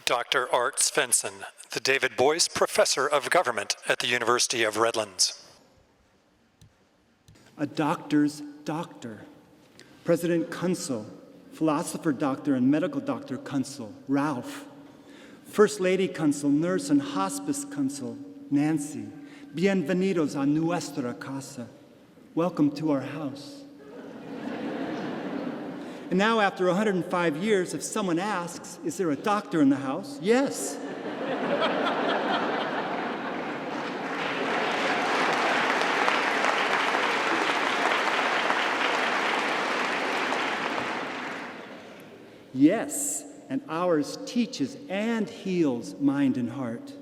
Dr. Art Svenson, the David Boyce Professor of Government at the University of Redlands. A doctor's doctor. President Kuncl, philosopher doctor and medical doctor Kuncl, Ralph. First Lady Kuncl, nurse and hospice Kuncl, Nancy. Bienvenidos a nuestra casa. Welcome to our house. And now, after 105 years, if someone asks, is there a doctor in the house? Yes. Yes, and ours teaches and heals mind and heart.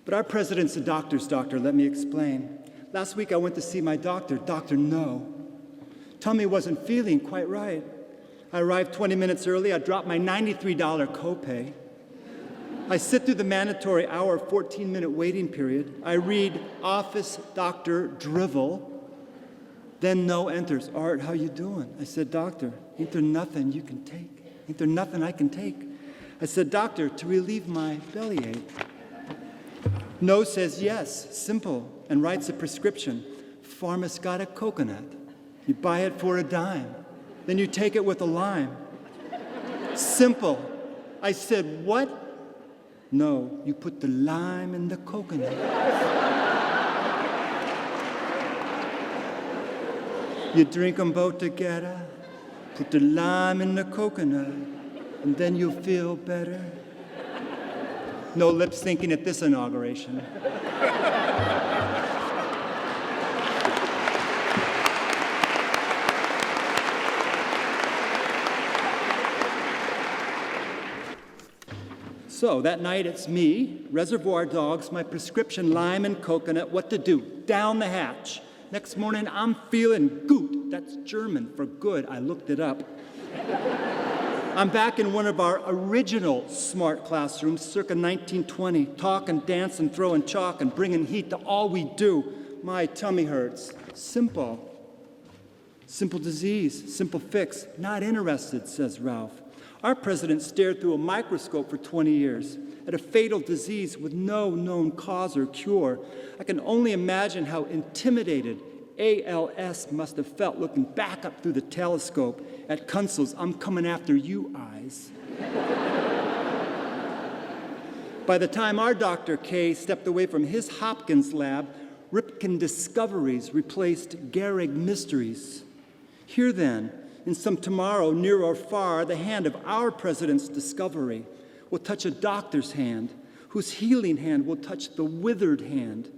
But our president's a doctor's doctor, let me explain. Last week I went to see my doctor, Dr. No. Tummy wasn't feeling quite right. I arrived 20 minutes early. I dropped my $93 copay. I sit through the mandatory hour 14-minute waiting period. I read office doctor drivel. Then No enters. Art, how you doing? I said, doctor, ain't there nothing you can take? Ain't there nothing I can take? I said, doctor, to relieve my bellyache. No says yes, simple, and writes a prescription. Farmer's got a coconut. You buy it for a dime. Then you take it with a lime. Simple. I said, what? No, you put the lime in the coconut. You drink them both together, put the lime in the coconut, and then you'll feel better. No lip syncing at this inauguration. So that night it's me, Reservoir Dogs, my prescription lime and coconut, what to do? Down the hatch. Next morning I'm feeling gut. That's German for good. I looked it up. I'm back in one of our original smart classrooms, circa 1920, talking, dancing, throwing chalk, and bringing heat to all we do. My tummy hurts. Simple. Simple disease, simple fix. Not interested, says Ralph. Our president stared through a microscope for 20 years at a fatal disease with no known cause or cure. I can only imagine how intimidated ALS must have felt looking back up through the telescope at Kuncl's "I'm coming after you" eyes. By the time our Dr. K stepped away from his Hopkins lab, Ripken discoveries replaced Gehrig mysteries. Here then, in some tomorrow, near or far, the hand of our president's discovery will touch a doctor's hand, whose healing hand will touch the withered hand,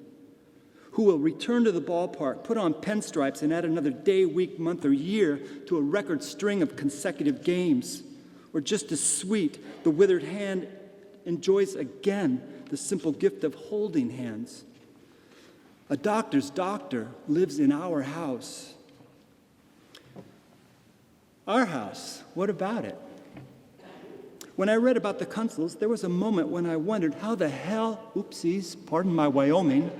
who will return to the ballpark, put on pinstripes, and add another day, week, month, or year to a record string of consecutive games. Or just as sweet, the withered hand enjoys again the simple gift of holding hands. A doctor's doctor lives in our house. Our house, what about it? When I read about the Kuncls, there was a moment when I wondered how the hell, oopsies, pardon my Wyoming,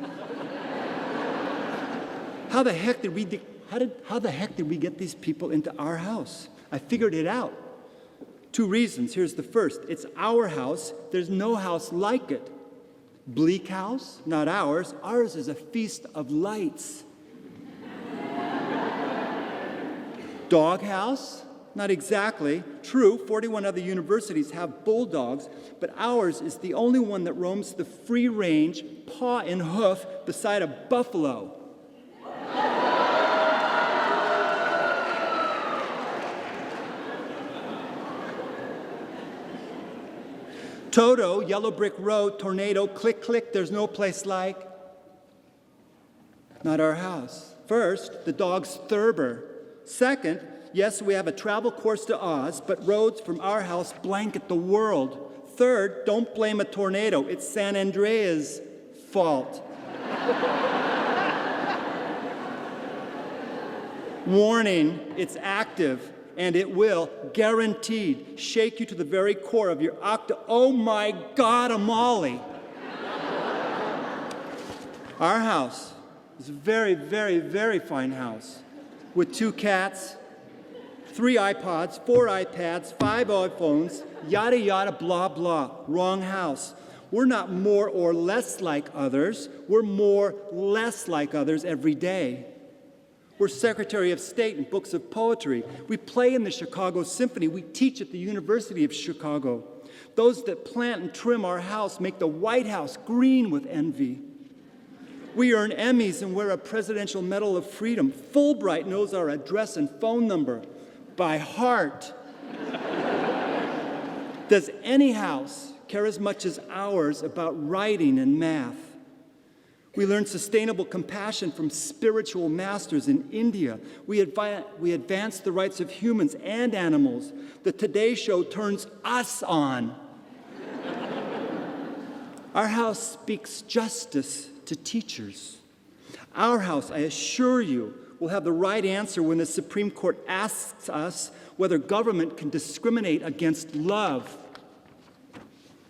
how the heck did we get these people into our house? I figured it out. 2 reasons. Here's the first. It's our house. There's no house like it. Bleak house, not ours. Ours is a feast of lights. Doghouse? Not exactly. True, 41 other universities have bulldogs, but ours is the only one that roams the free range, paw and hoof, beside a buffalo. Toto, yellow brick road, tornado, click, click, there's no place like. Not our house. First, the dog's Thurber. Second, yes, we have a travel course to Oz, but roads from our house blanket the world. Third, don't blame a tornado. It's San Andreas' fault. Warning, it's active, and it will, guaranteed, shake you to the very core of your oh my God, Amali. Our house is a very, very, very fine house with 2 cats, 3 iPods, 4 iPads, 5 iPhones, yada yada, blah blah. Wrong house. We're not more or less like others. We're more less like others every day. We're Secretary of State and books of poetry. We play in the Chicago Symphony. We teach at the University of Chicago. Those that plant and trim our house make the White House green with envy. We earn Emmys and wear a Presidential Medal of Freedom. Fulbright knows our address and phone number by heart. Does any house care as much as ours about writing and math? We learn sustainable compassion from spiritual masters in India. We advance the rights of humans and animals. The Today Show turns us on. Our house speaks justice to teachers. Our house, I assure you, will have the right answer when the Supreme Court asks us whether government can discriminate against love.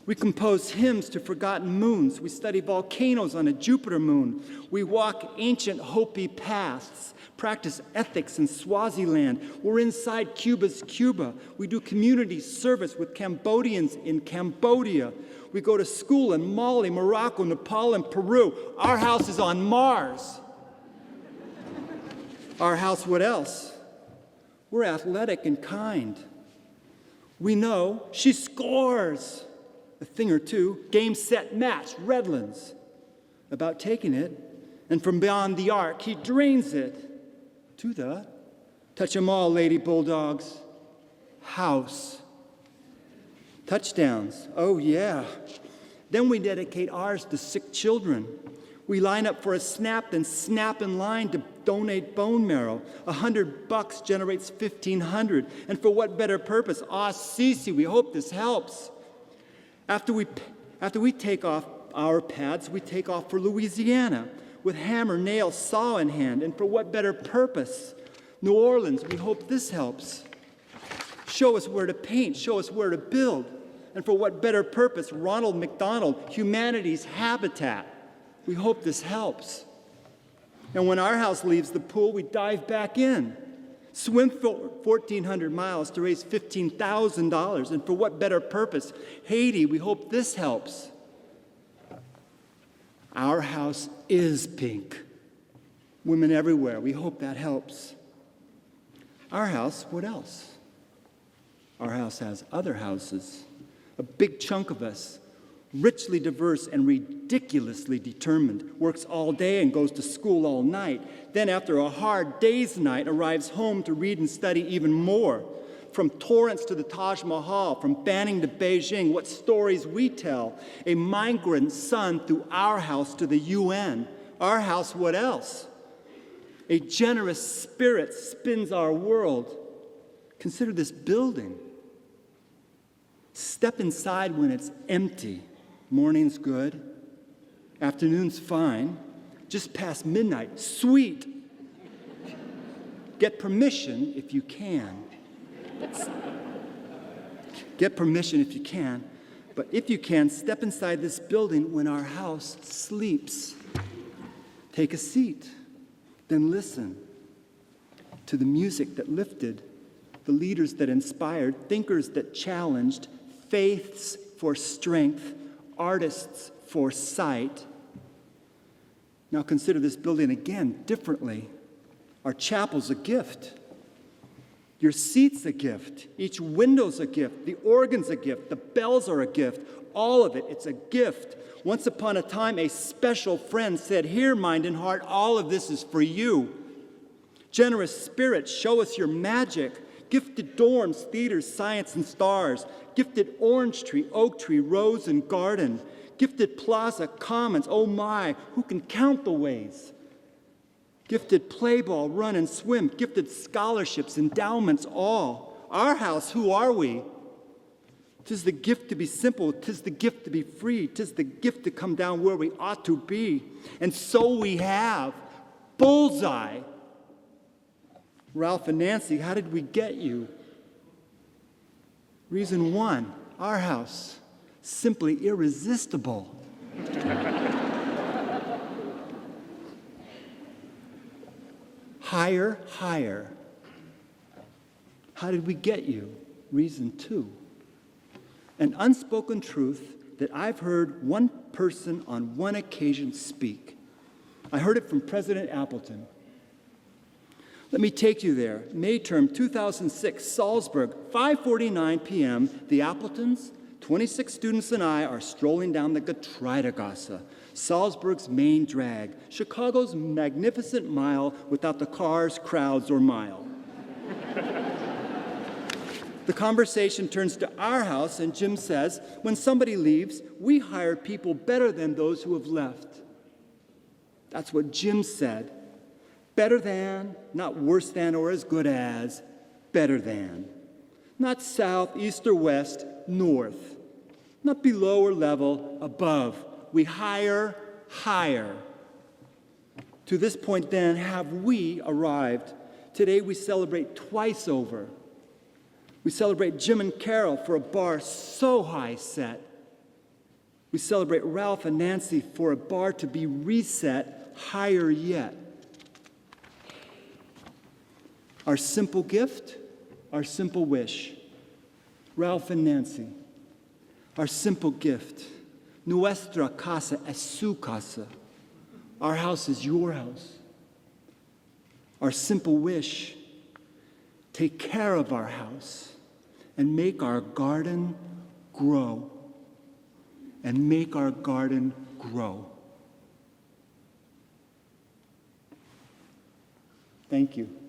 We compose hymns to forgotten moons. We study volcanoes on a Jupiter moon. We walk ancient Hopi paths, practice ethics in Swaziland. We're inside Cuba's Cuba. We do community service with Cambodians in Cambodia. We go to school in Mali, Morocco, Nepal, and Peru. Our house is on Mars. Our house, what else? We're athletic and kind. We know she scores a thing or two. Game, set, match, Redlands. About taking it, and from beyond the arc, he drains it to the, touch 'em all, Lady Bulldogs, house. Touchdowns, oh yeah. Then we dedicate ours to sick children. We line up for a snap, then snap in line to donate bone marrow. $100 generates $1,500. And for what better purpose? Cece, we hope this helps. After we take off our pads, we take off for Louisiana with hammer, nail, saw in hand. And for what better purpose? New Orleans, we hope this helps. Show us where to paint, show us where to build. And for what better purpose? Ronald McDonald, humanity's habitat. We hope this helps. And when our house leaves the pool, we dive back in. Swim 1,400 miles to raise $15,000. And for what better purpose? Haiti, we hope this helps. Our house is pink. Women everywhere, we hope that helps. Our house, what else? Our house has other houses. A big chunk of us, richly diverse and ridiculously determined, works all day and goes to school all night. Then after a hard day's night, arrives home to read and study even more. From Torrance to the Taj Mahal, from Banning to Beijing, what stories we tell. A migrant son through our house to the UN. Our house, what else? A generous spirit spins our world. Consider this building. Step inside when it's empty. Morning's good. Afternoon's fine. Just past midnight, sweet. Get permission if you can. Get permission if you can. But if you can, step inside this building when our house sleeps. Take a seat. Then listen to the music that lifted, the leaders that inspired, thinkers that challenged, faiths for strength, artists for sight. Now consider this building again differently. Our chapel's a gift. Your seat's a gift. Each window's a gift. The organ's a gift. The bells are a gift. All of it, it's a gift. Once upon a time, a special friend said, "Here, mind and heart, all of this is for you." Generous spirits, show us your magic. Gifted dorms, theaters, science, and stars. Gifted orange tree, oak tree, rose, and garden. Gifted plaza, commons, oh my, who can count the ways? Gifted play ball, run and swim. Gifted scholarships, endowments, all. Our house, who are we? 'Tis the gift to be simple. 'Tis the gift to be free. 'Tis the gift to come down where we ought to be. And so we have. Bullseye. Ralph and Nancy, how did we get you? Reason one, our house, simply irresistible. Higher, higher. How did we get you? Reason 2. An unspoken truth that I've heard one person on one occasion speak. I heard it from President Appleton. Let me take you there. May term 2006, Salzburg, 5:49 p.m. The Appletons, 26 students and I are strolling down the Getreidegasse, Salzburg's main drag, Chicago's magnificent mile without the cars, crowds, or mile. The conversation turns to our house, and Jim says, when somebody leaves, we hire people better than those who have left. That's what Jim said. Better than, not worse than or as good as, better than. Not south, east, or west, north. Not below or level, above. We hire higher. To this point, then, have we arrived? Today we celebrate twice over. We celebrate Jim and Carol for a bar so high set. We celebrate Ralph and Nancy for a bar to be reset higher yet. Our simple gift, our simple wish. Ralph and Nancy, our simple gift. Nuestra casa es su casa. Our house is your house. Our simple wish, take care of our house and make our garden grow. And make our garden grow. Thank you.